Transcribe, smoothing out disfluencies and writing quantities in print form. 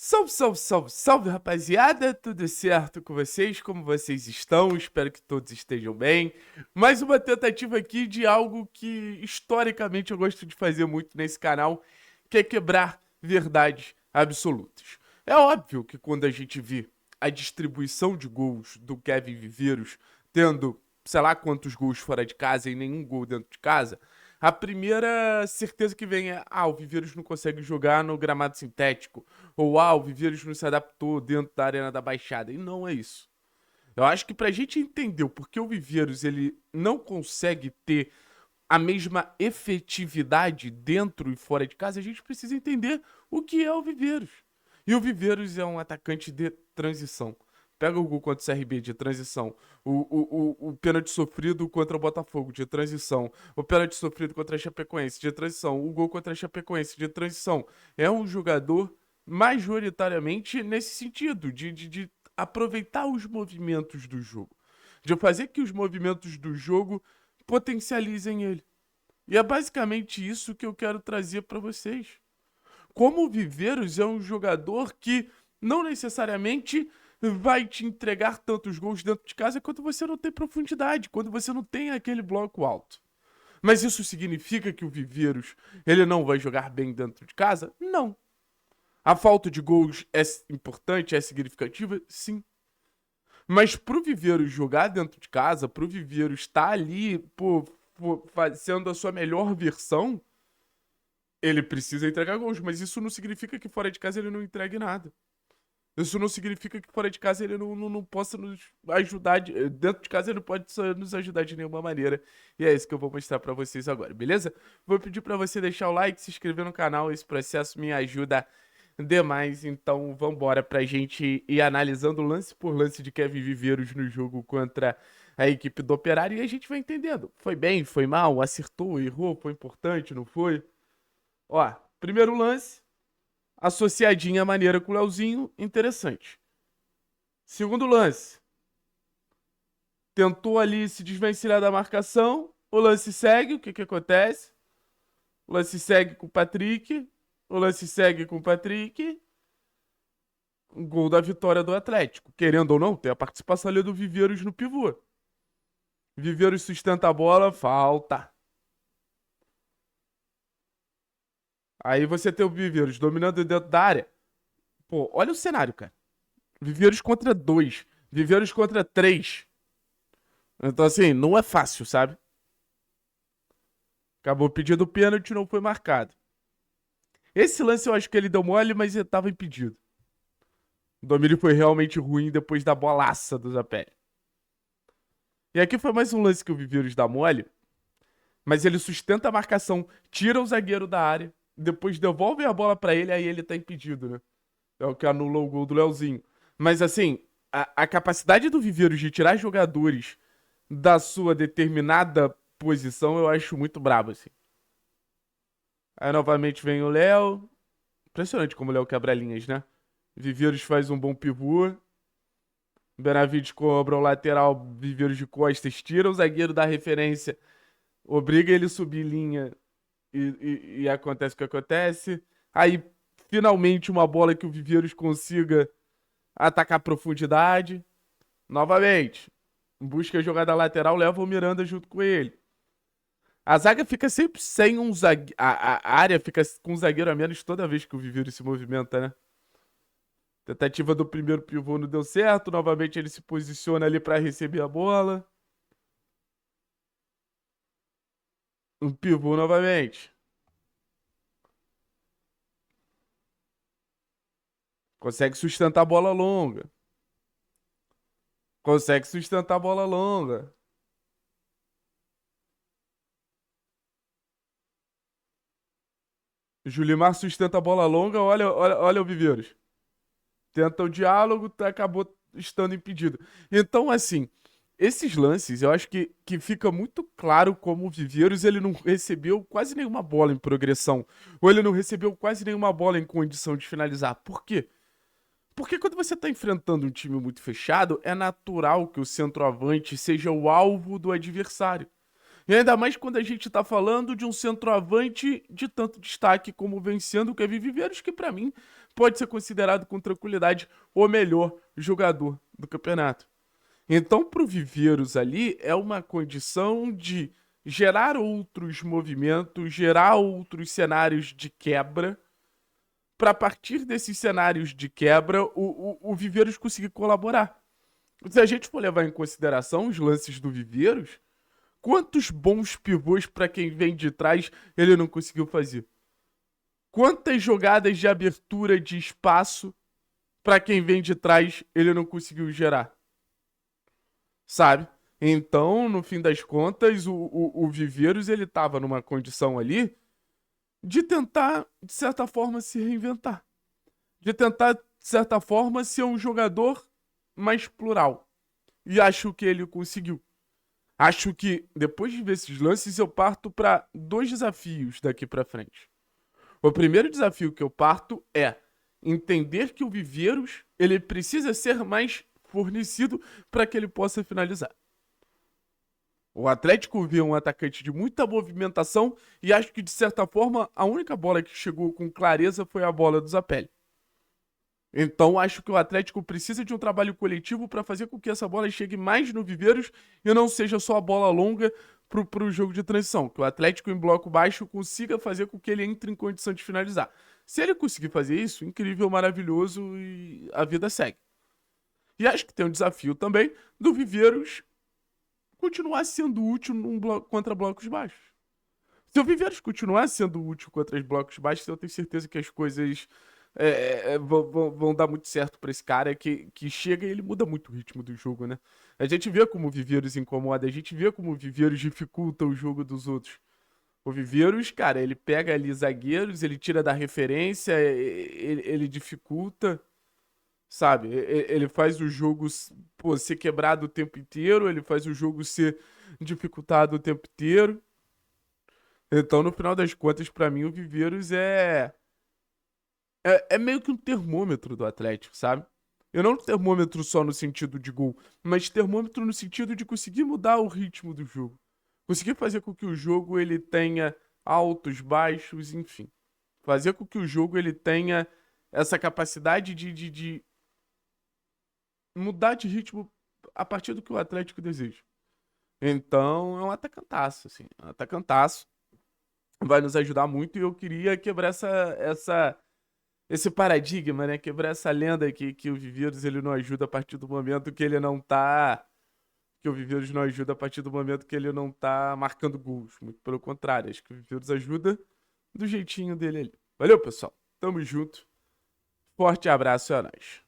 Salve, salve, salve, salve, rapaziada! Tudo certo com vocês? Como vocês estão? Espero que todos estejam bem. Mais uma tentativa aqui de algo que historicamente eu gosto de fazer muito nesse canal, que é quebrar verdades absolutas. É óbvio que quando a gente vê a distribuição de gols do Kevin Viveiros, tendo sei lá quantos gols fora de casa e nenhum gol dentro de casa, a primeira certeza que vem é: o Viveiros não consegue jogar no gramado sintético. Ou, o Viveiros não se adaptou dentro da Arena da Baixada. E não é isso. Eu acho que pra gente entender o porquê o Viveiros ele não consegue ter a mesma efetividade dentro e fora de casa, a gente precisa entender o que é o Viveiros. E o Viveiros é um atacante de transição. Pega o gol contra o CRB de transição, o pênalti sofrido contra o Botafogo de transição, o pênalti sofrido contra a Chapecoense de transição, o gol contra a Chapecoense de transição. É um jogador majoritariamente nesse sentido, de aproveitar os movimentos do jogo, de fazer que os movimentos do jogo potencializem ele. E é basicamente isso que eu quero trazer para vocês. Como o Viveiros é um jogador que não necessariamente vai te entregar tantos gols dentro de casa quando você não tem profundidade, quando você não tem aquele bloco alto. Mas isso significa que o Viveiros ele não vai jogar bem dentro de casa? Não. A falta de gols é importante, é significativa? Sim. Mas pro Viveiros jogar dentro de casa, pro Viveiros estar ali, fazendo a sua melhor versão, ele precisa entregar gols. Mas isso não significa que fora de casa ele não entregue nada. Isso não significa que fora de casa ele não possa nos ajudar. Dentro de casa ele não pode nos ajudar de nenhuma maneira. E é isso que eu vou mostrar pra vocês agora, beleza? Vou pedir pra você deixar o like, se inscrever no canal. Esse processo me ajuda demais. Então vambora pra gente ir analisando lance por lance de Kevin Viveiros no jogo contra a equipe do Operário. E a gente vai entendendo. Foi bem, foi mal, acertou, errou, foi importante, não foi? Ó, primeiro lance, associadinha a maneira com o Leozinho, interessante. Segundo lance, tentou ali se desvencilhar da marcação, o lance segue, o que que acontece? O lance segue com o Patrick, o lance segue com o Patrick, um gol da vitória do Atlético. Querendo ou não, tem a participação ali do Viveiros no pivô. Viveiros sustenta a bola, falta. Aí você tem o Viveiros dominando dentro da área. Pô, olha o cenário, cara. Viveiros contra dois, Viveiros contra três. Então, assim, não é fácil, sabe? Acabou pedindo pênalti, não foi marcado. Esse lance eu acho que ele deu mole, mas ele tava impedido. O domínio foi realmente ruim depois da bolaça do Zapelli. E aqui foi mais um lance que o Viveiros dá mole, mas ele sustenta a marcação, tira o zagueiro da área, depois devolve a bola pra ele, aí ele tá impedido, né? É o que anula o gol do Leozinho. Mas assim, a capacidade do Viveiros de tirar jogadores da sua determinada posição eu acho muito brabo, assim. Aí novamente vem o Léo. Impressionante como o Léo quebra linhas, né? Viveiros faz um bom pivô. Benavides cobra o lateral, Viveiros de costas, tira o zagueiro da referência, obriga ele a subir linha e acontece o que acontece. Aí, finalmente, uma bola que o Viveiros consiga atacar a profundidade. Novamente, busca a jogada lateral, leva o Miranda junto com ele. A zaga fica sempre sem um zagueiro. A área fica com um zagueiro a menos toda vez que o Viveiros se movimenta, né? Tentativa do primeiro pivô não deu certo. Novamente ele se posiciona ali para receber a bola. Um pivô novamente. Consegue sustentar a bola longa. Consegue sustentar a bola longa. Julimar sustenta a bola longa. Olha, olha, olha o Viveiros. Tenta o diálogo, acabou estando impedido. Então, assim, esses lances, eu acho que fica muito claro como o Viveiros ele não recebeu quase nenhuma bola em progressão. Ou ele não recebeu quase nenhuma bola em condição de finalizar. Por quê? Porque quando você está enfrentando um time muito fechado, é natural que o centroavante seja o alvo do adversário. E ainda mais quando a gente tá falando de um centroavante de tanto destaque como vem sendo o Kevin Viveiros, que pra mim pode ser considerado com tranquilidade o melhor jogador do campeonato. Então, pro Viveiros ali, é uma condição de gerar outros movimentos, gerar outros cenários de quebra, para a partir desses cenários de quebra, o Viveiros conseguir colaborar. Se a gente for levar em consideração os lances do Viveiros, quantos bons pivôs para quem vem de trás ele não conseguiu fazer? Quantas jogadas de abertura de espaço para quem vem de trás ele não conseguiu gerar? Sabe? Então, no fim das contas, o Viveiros ele estava numa condição ali de tentar, de certa forma, se reinventar. De tentar, de certa forma, ser um jogador mais plural. E acho que ele conseguiu. Acho que, depois de ver esses lances, eu parto para dois desafios daqui para frente. O primeiro desafio que eu parto é entender que o Viveiros ele precisa ser mais fornecido para que ele possa finalizar. O Atlético vê um atacante de muita movimentação e acho que, de certa forma, a única bola que chegou com clareza foi a bola do Zapelli. Então, acho que o Atlético precisa de um trabalho coletivo para fazer com que essa bola chegue mais no Viveiros e não seja só a bola longa para o jogo de transição. Que o Atlético, em bloco baixo, consiga fazer com que ele entre em condição de finalizar. Se ele conseguir fazer isso, incrível, maravilhoso e a vida segue. E acho que tem um desafio também do Viveiros continuar sendo útil contra blocos baixos. Se o Viveiros continuar sendo útil contra os blocos baixos, eu tenho certeza que as coisas vão dar muito certo pra esse cara que chega e ele muda muito o ritmo do jogo, né? A gente vê como o Viveiros incomoda, a gente vê como o Viveiros dificulta o jogo dos outros. O Viveiros, cara, ele pega ali zagueiros, ele tira da referência, ele dificulta, sabe? Ele faz o jogo, pô, ser quebrado o tempo inteiro, ele faz o jogo ser dificultado o tempo inteiro. Então, no final das contas, pra mim, o Viveiros é meio que um termômetro do Atlético, sabe? Eu não termômetro só no sentido de gol, mas termômetro no sentido de conseguir mudar o ritmo do jogo. Conseguir fazer com que o jogo ele tenha altos, baixos, enfim. Fazer com que o jogo ele tenha essa capacidade de mudar de ritmo a partir do que o Atlético deseja. Então, é um atacantaço, assim. É um atacantaço. Vai nos ajudar muito e eu queria quebrar esse paradigma, né? Quebrar essa lenda que o Viveiros ele não ajuda a partir do momento que ele não tá. Que o Viveiros não ajuda a partir do momento que ele não tá marcando gols. Muito pelo contrário, acho que o Viveiros ajuda do jeitinho dele ali. Valeu, pessoal. Tamo junto. Forte abraço, é nóis.